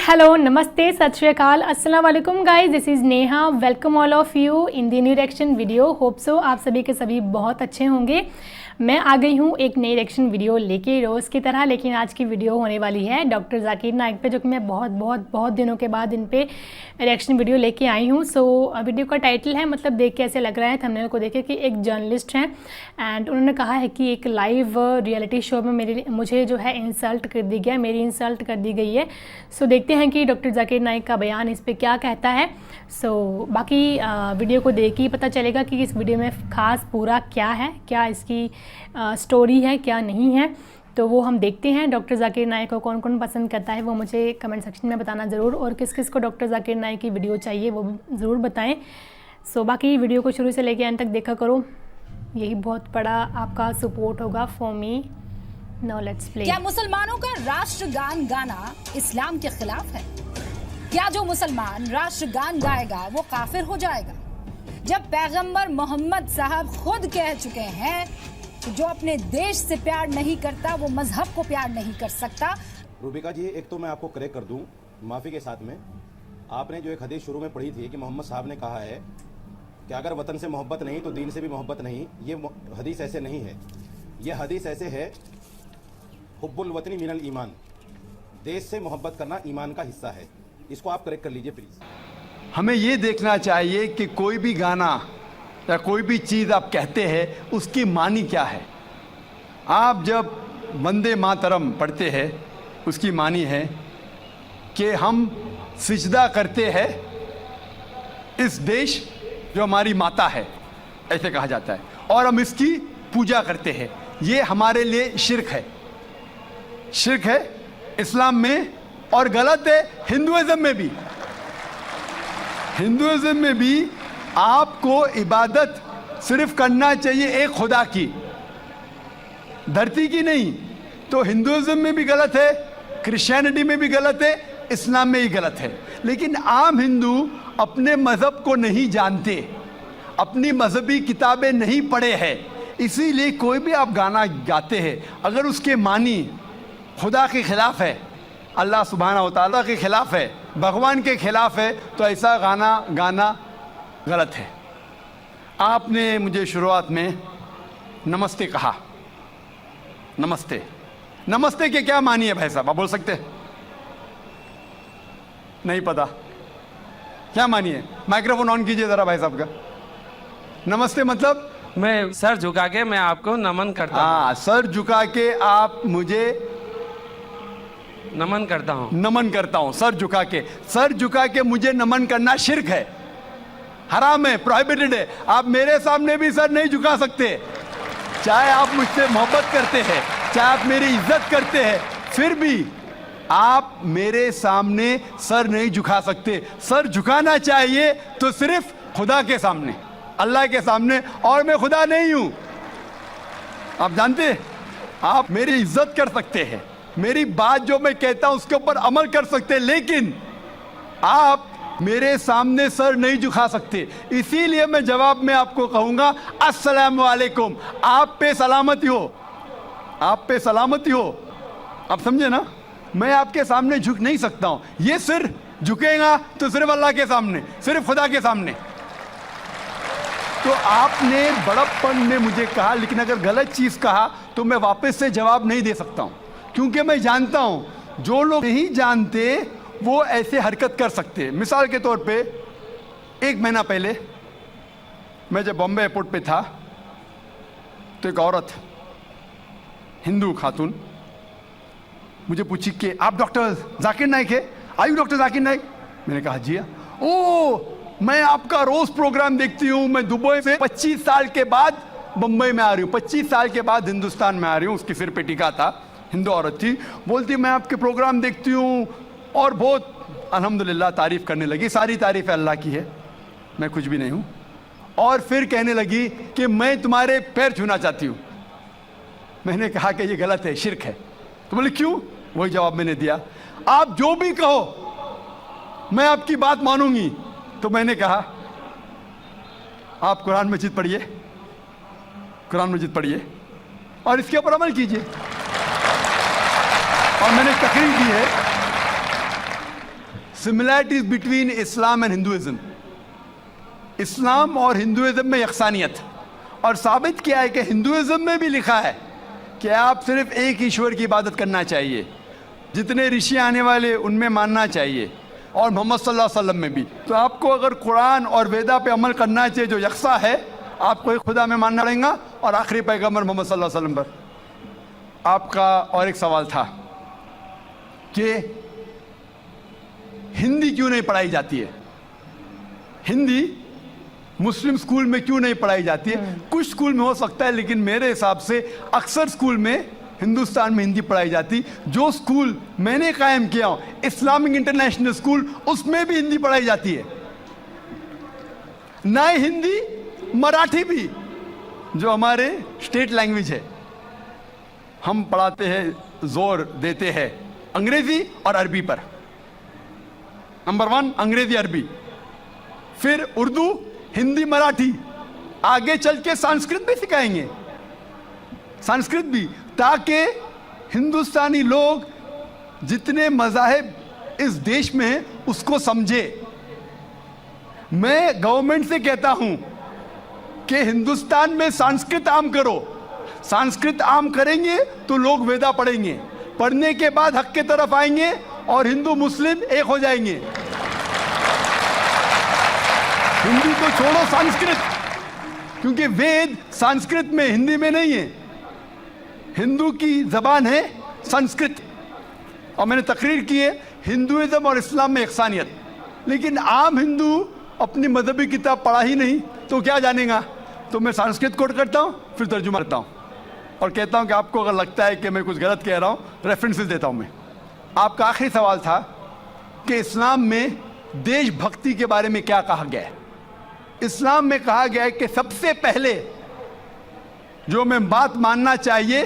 hello, namaste, sat shri akal, अस्सलाम वालेकुम guys, this is Neha. Welcome all of you in the new reaction video. Hope so आप सभी के सभी बहुत अच्छे होंगे। मैं आ गई हूँ एक नई रिएक्शन वीडियो लेके रोज़ की तरह, लेकिन आज की वीडियो होने वाली है डॉक्टर जाकिर नाइक पे, जो कि मैं बहुत दिनों के बाद इन पे रिएक्शन वीडियो लेके आई हूँ। सो वीडियो का टाइटल है, मतलब देख के ऐसे लग रहा है थंबनेल को देखे कि एक जर्नलिस्ट हैं एंड उन्होंने कहा है कि एक लाइव रियलिटी शो में मुझे जो है इंसल्ट कर दी गया, मेरी इंसल्ट कर दी गई है। सो देखते हैं कि डॉक्टर जाकिर नाइक का बयान इस पर क्या कहता है। सो बाकी वीडियो को देख के ही पता चलेगा कि इस वीडियो में ख़ास पूरा क्या है, क्या इसकी स्टोरी है, क्या नहीं है। तो वो हम देखते हैं। डॉक्टर जाकिर नाइक को कौन कौन पसंद करता है वो मुझे कमेंट सेक्शन में बताना ज़रूर, और किस किस को डॉक्टर जाकिर नाइक की वीडियो चाहिए वो भी ज़रूर बताएं। सो बाकी वीडियो को शुरू से लेकर एंड तक देखा करो, यही बहुत बड़ा आपका सपोर्ट होगा for me. Now let's play. क्या मुसलमानों का राष्ट्रगान गाना इस्लाम के खिलाफ है? क्या जो मुसलमान राष्ट्रगान गाएगा वो काफिर हो जाएगा? जब पैगंबर मोहम्मद साहब खुद कह चुके हैं कि जो अपने देश से प्यार नहीं करता वो मजहब को प्यार नहीं कर सकता। रूबिका जी, एक तो मैं आपको करेक्ट कर दूं माफ़ी के साथ में, आपने जो एक हदीस शुरू में पढ़ी थी कि मोहम्मद साहब ने कहा है कि अगर वतन से मोहब्बत नहीं तो दीन से भी मोहब्बत नहीं। ये हदीस ऐसे नहीं है। ये हदीस ऐसे है, हुब्बुल वतनी मिनल ईमान, देश से मोहब्बत करना ईमान का हिस्सा है। इसको आप करेक्ट कर लीजिए प्लीज़। हमें ये देखना चाहिए कि कोई भी गाना या कोई भी चीज़ आप कहते हैं उसकी मानी क्या है। आप जब वंदे मातरम पढ़ते हैं उसकी मानी है कि हम सिजदा करते हैं इस देश जो हमारी माता है, ऐसे कहा जाता है, और हम इसकी पूजा करते हैं। ये हमारे लिए शिर्क है, शिर्क है इस्लाम में, और गलत है हिंदुइज्म में भी। हिंदुइज्म में भी आपको इबादत सिर्फ करना चाहिए एक खुदा की, धरती की नहीं। तो हिंदुइज्म में भी गलत है, क्रिश्चियनिटी में भी गलत है, इस्लाम में ही गलत है। लेकिन आम हिंदू अपने मज़हब को नहीं जानते, अपनी मजहबी किताबें नहीं पढ़े हैं, इसीलिए कोई भी आप गाना गाते हैं अगर उसके मानी खुदा के खिलाफ है, अल्लाह सुब्हानहू व तआला के खिलाफ है, भगवान के खिलाफ है, तो ऐसा गाना गाना गलत है। आपने मुझे शुरुआत में नमस्ते कहा। नमस्ते, नमस्ते के क्या मानी है भाई साहब, आप बोल सकते हैं? नहीं पता क्या मानी है? माइक्रोफोन ऑन कीजिए ज़रा भाई साहब का। नमस्ते मतलब मैं सर झुका के मैं आपको नमन करता हूँ। हाँ, सर झुका के आप मुझे नमन करता हूँ। नमन करता हूँ, सर झुका के। सर झुका के मुझे नमन करना शिर्क है, हराम है, प्रोहिबिटेड है। आप मेरे सामने भी सर नहीं झुका सकते, चाहे आप मुझसे मोहब्बत करते हैं, चाहे आप मेरी इज्जत करते हैं, फिर भी आप मेरे सामने सर नहीं झुका सकते। सर झुकाना चाहिए तो सिर्फ खुदा के सामने, अल्लाह के सामने, और मैं खुदा नहीं हूं। आप जानते हैं, आप मेरी इज्जत कर सकते हैं, मेरी बात जो मैं कहता हूं उसके ऊपर अमल कर सकते हैं, लेकिन आप मेरे सामने सर नहीं झुका सकते। इसीलिए मैं जवाब में आपको कहूंगा अस्सलाम वालेकुम, आप पे सलामती हो, आप पे सलामती हो। आप समझे ना? मैं आपके सामने झुक नहीं सकता हूं। ये सिर झुकेगा तो सिर्फ अल्लाह के सामने, सिर्फ खुदा के सामने। तो आपने बड़प्पन में मुझे कहा, लेकिन अगर गलत चीज कहा तो मैं वापस से जवाब नहीं दे सकता हूं, क्योंकि मैं जानता हूं जो लोग नहीं जानते वो ऐसे हरकत कर सकते हैं। मिसाल के तौर पे 1 महीना पहले मैं जब बॉम्बे एयरपोर्ट पे था तो एक औरत, हिंदू खातून, मुझे पूछी कि आप डॉक्टर जाकिर नाइक है? आयु डॉक्टर जाकिर नाइक? मैंने कहा जी हाँ। ओ, मैं आपका रोज प्रोग्राम देखती हूँ, मैं दुबई से 25 साल के बाद बम्बई में आ रही हूँ, 25 साल के बाद हिंदुस्तान में आ रही हूँ। उसके सिर पे टीका था, हिंदू औरत थी, बोलती मैं आपके प्रोग्राम देखती हूँ और बहुत अल्हम्दुलिल्लाह तारीफ़ करने लगी। सारी तारीफ़ अल्लाह की है, मैं कुछ भी नहीं हूँ। और फिर कहने लगी कि मैं तुम्हारे पैर छूना चाहती हूँ। मैंने कहा कि ये गलत है, शिर्क है। तो बोले क्यों? वही जवाब मैंने दिया, आप जो भी कहो मैं आपकी बात मानूंगी। तो मैंने कहा आप कुरान मजीद पढ़िए, कुरान मजीद पढ़िए और इसके ऊपर अमल कीजिए। और मैंने तकरीर दी है similarities between Islam and Hinduism, Islam और हिंदुइज्म में यकसानियत, और साबित किया है कि हिंदुइज्म में भी लिखा है कि आप सिर्फ एक ईश्वर की इबादत करना चाहिए, जितने ऋषि आने वाले उनमें मानना चाहिए, और मोहम्मद सल्लल्लाहु अलैहि वसल्लम में भी। तो आपको अगर कुरान और वेदा पे अमल करना चाहिए जो यकसा है, आपको एक खुदा में मानना पड़ेगा और आखिरी पैगंबर मोहम्मद सल्लल्लाहु अलैहि वसल्लम पर। आपका और एक सवाल था कि हिंदी क्यों नहीं पढ़ाई जाती है, हिंदी मुस्लिम स्कूल में क्यों नहीं पढ़ाई जाती है। कुछ स्कूल में हो सकता है, लेकिन मेरे हिसाब से अक्सर स्कूल में हिंदुस्तान में हिंदी पढ़ाई जाती। जो स्कूल मैंने कायम किया हूं, इस्लामिक इंटरनेशनल स्कूल, उसमें भी हिंदी पढ़ाई जाती है। ना हिंदी, मराठी भी, जो हमारे स्टेट लैंग्वेज है, हम पढ़ाते हैं, जोर देते हैं अंग्रेजी और अरबी पर। नंबर 1 अंग्रेजी अरबी, फिर उर्दू, हिंदी, मराठी, आगे चल के संस्कृत भी सिखाएंगे, संस्कृत भी, ताकि हिंदुस्तानी लोग जितने मज़ाहिब इस देश में हैं उसको समझे। मैं गवर्नमेंट से कहता हूं कि हिंदुस्तान में संस्कृत आम करो। संस्कृत आम करेंगे तो लोग वेदा पढ़ेंगे, पढ़ने के बाद हक के तरफ आएंगे और हिंदू मुस्लिम एक हो जाएंगे। हिंदी तो छोड़ो, संस्कृत, क्योंकि वेद संस्कृत में, हिंदी में नहीं है। हिंदू की जबान है संस्कृत, और मैंने तकरीर की है हिंदुइज्म और इस्लाम में यकसानियत। लेकिन आम हिंदू अपनी मजहबी किताब पढ़ा ही नहीं तो क्या जानेगा। तो मैं संस्कृत कोट करता हूँ, फिर तर्जुमा करता हूँ और कहता हूँ कि आपको अगर लगता है कि मैं कुछ गलत कह रहा हूँ, रेफरेंसेस देता हूँ मैं। आपका आखिरी सवाल था कि इस्लाम में देशभक्ति के बारे में क्या कहा गया है। इस्लाम में कहा गया है कि सबसे पहले जो मैं बात मानना चाहिए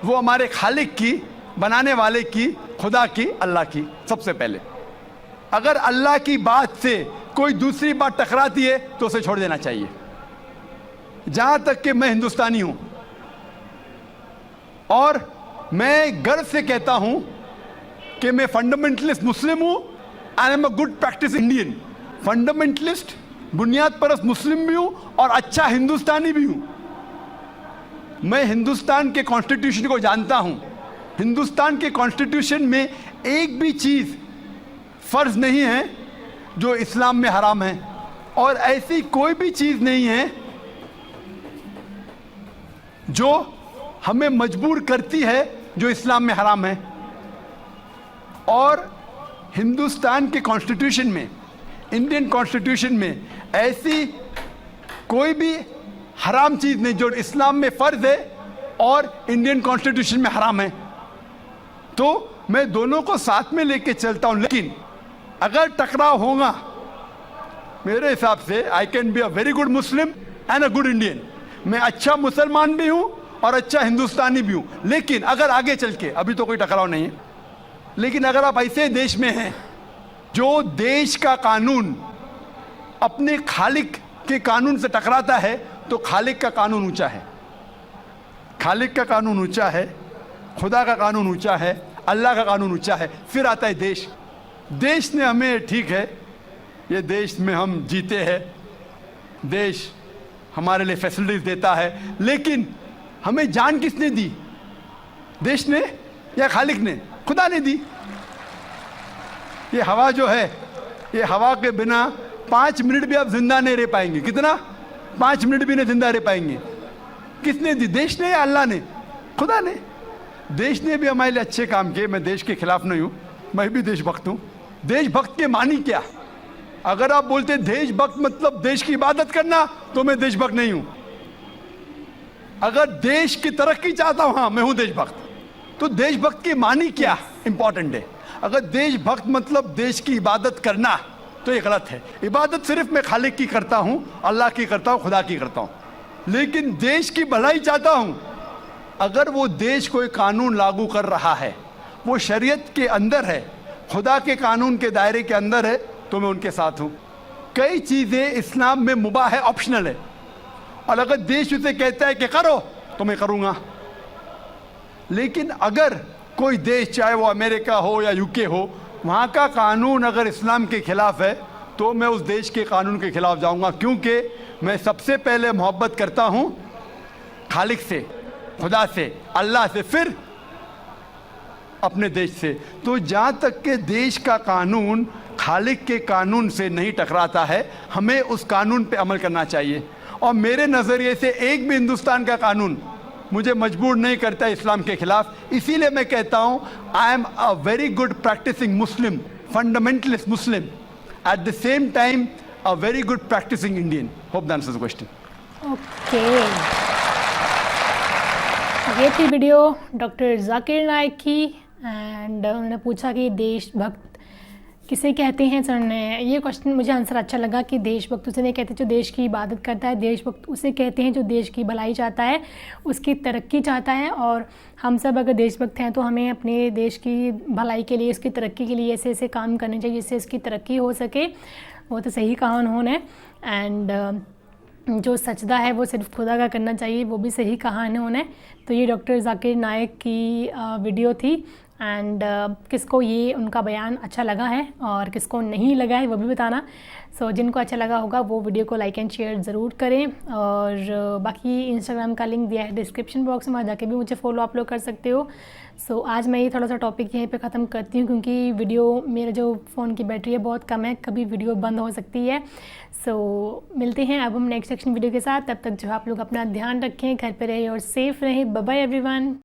वो हमारे खालिक की, बनाने वाले की, खुदा की, अल्लाह की, सबसे पहले। अगर अल्लाह की बात से कोई दूसरी बात टकराती है तो उसे छोड़ देना चाहिए। जहां तक कि मैं हिंदुस्तानी हूं और मैं गर्व से कहता हूं कि मैं फंडामेंटलिस्ट मुस्लिम हूं, आई am a good practice Indian. Fundamentalist, बुनियाद परस्त मुस्लिम भी हूं और अच्छा हिंदुस्तानी भी हूं। मैं हिंदुस्तान के कॉन्स्टिट्यूशन को जानता हूं। हिंदुस्तान के कॉन्स्टिट्यूशन में एक भी चीज फर्ज नहीं है जो इस्लाम में हराम है, और ऐसी कोई भी चीज नहीं है जो हमें मजबूर करती है जो इस्लाम में हराम है। और हिंदुस्तान के कॉन्स्टिट्यूशन में, इंडियन कॉन्स्टिट्यूशन में ऐसी कोई भी हराम चीज नहीं जो इस्लाम में फर्ज है और इंडियन कॉन्स्टिट्यूशन में हराम है। तो मैं दोनों को साथ में लेके चलता हूं। लेकिन अगर टकराव होगा, मेरे हिसाब से I can be a very good Muslim and a good Indian. मैं अच्छा मुसलमान भी हूं और अच्छा हिंदुस्तानी भी हूं। लेकिन अगर आगे चल के, अभी तो कोई टकराव नहीं है, लेकिन अगर आप ऐसे देश में हैं जो देश का कानून अपने खालिक के कानून से टकराता है, तो खालिक का कानून ऊंचा है, खालिक का कानून ऊंचा है, खुदा का कानून ऊंचा है, अल्लाह का कानून ऊंचा है, फिर आता है देश। देश ने हमें, ठीक है, ये देश में हम जीते हैं, देश हमारे लिए फैसिलिटीज देता है, लेकिन हमें जान किसने दी? देश ने या खालिक ने? खुदा ने दी। ये हवा जो है, ये हवा के बिना 5 मिनट भी आप जिंदा नहीं रह पाएंगे। कितना? 5 मिनट भी नहीं जिंदा रह पाएंगे। किसने दी? देश ने या अल्लाह ने? खुदा ने। देश ने भी हमारे लिए अच्छे काम किए। मैं देश के खिलाफ नहीं हूं, मैं भी देशभक्त हूं। देशभक्त के मानी क्या? अगर आप बोलते देशभक्त मतलब देश की इबादत करना, तो मैं देशभक्त नहीं हूं। अगर देश की तरक्की चाहता हूं, हाँ मैं हूं देशभक्त। तो देशभक्त की मानी क्या इंपॉर्टेंट है। अगर देशभक्त मतलब देश की इबादत करना, तो ये गलत है। इबादत सिर्फ मैं खालिक की करता हूं, अल्लाह की करता हूं, खुदा की करता हूं। लेकिन देश की भलाई चाहता हूं। अगर वो देश कोई कानून लागू कर रहा है, वो शरीयत के अंदर है, खुदा के कानून के दायरे के अंदर है, तो मैं उनके साथ हूं। कई चीजें इस्लाम में मुबाह है, ऑप्शनल है, और अगर देश उसे कहता है कि करो, तो मैं करूंगा। लेकिन अगर कोई देश, चाहे वो अमेरिका हो या यूके हो, वहाँ का कानून अगर इस्लाम के खिलाफ है तो मैं उस देश के कानून के खिलाफ जाऊँगा, क्योंकि मैं सबसे पहले मोहब्बत करता हूँ खालिक से, खुदा से, अल्लाह से, फिर अपने देश से। तो जहाँ तक के देश का कानून खालिक के कानून से नहीं टकराता है, हमें उस कानून पे अमल करना चाहिए। और मेरे नज़रिए से एक भी हिंदुस्तान का कानून मुझे मजबूर नहीं करता इस्लाम के खिलाफ। इसीलिए मैं कहता हूँ I am a very good practising Muslim, fundamentalist Muslim, at the same time a very good practising Indian. Hope that answers the question. Okay, ये थी वीडियो डॉक्टर जाकिर नाइक की एंड उन्होंने पूछा कि देशभक्त किसे कहते हैं। सर ने ये क्वेश्चन, मुझे आंसर अच्छा लगा कि देशभक्त उसे नहीं कहते जो देश की इबादत करता है, देशभक्त उसे कहते हैं जो देश की भलाई चाहता है, उसकी तरक्की चाहता है। और हम सब अगर देशभक्त हैं तो हमें अपने देश की भलाई के लिए, उसकी तरक्की के लिए ऐसे ऐसे काम करने चाहिए जिससे उसकी तरक्की हो सके। वो तो सही कहा उन्होंने। एंड जो सजदा है वो सिर्फ खुदा का करना चाहिए, वो भी सही कहा इन्होंने। तो ये डॉक्टर जाकिर नाइक की वीडियो थी। एंड किसको ये उनका बयान अच्छा लगा है और किसको नहीं लगा है वो भी बताना। सो जिनको अच्छा लगा होगा वो वीडियो को लाइक एंड शेयर ज़रूर करें। और बाकी इंस्टाग्राम का लिंक दिया है डिस्क्रिप्शन बॉक्स में, वहाँ जाके भी मुझे फॉलो आप लोग कर सकते हो। सो आज मैं ये थोड़ा सा टॉपिक यहीं पे ख़त्म करती हूँ, क्योंकि वीडियो, मेरा जो फ़ोन की बैटरी है बहुत कम है, कभी वीडियो बंद हो सकती है। सो मिलते हैं अब हम नेक्स्ट सेक्शन वीडियो के साथ। तब तक जो आप लोग अपना ध्यान रखें, घर पे रहें और सेफ़ रहें। Bye bye everyone.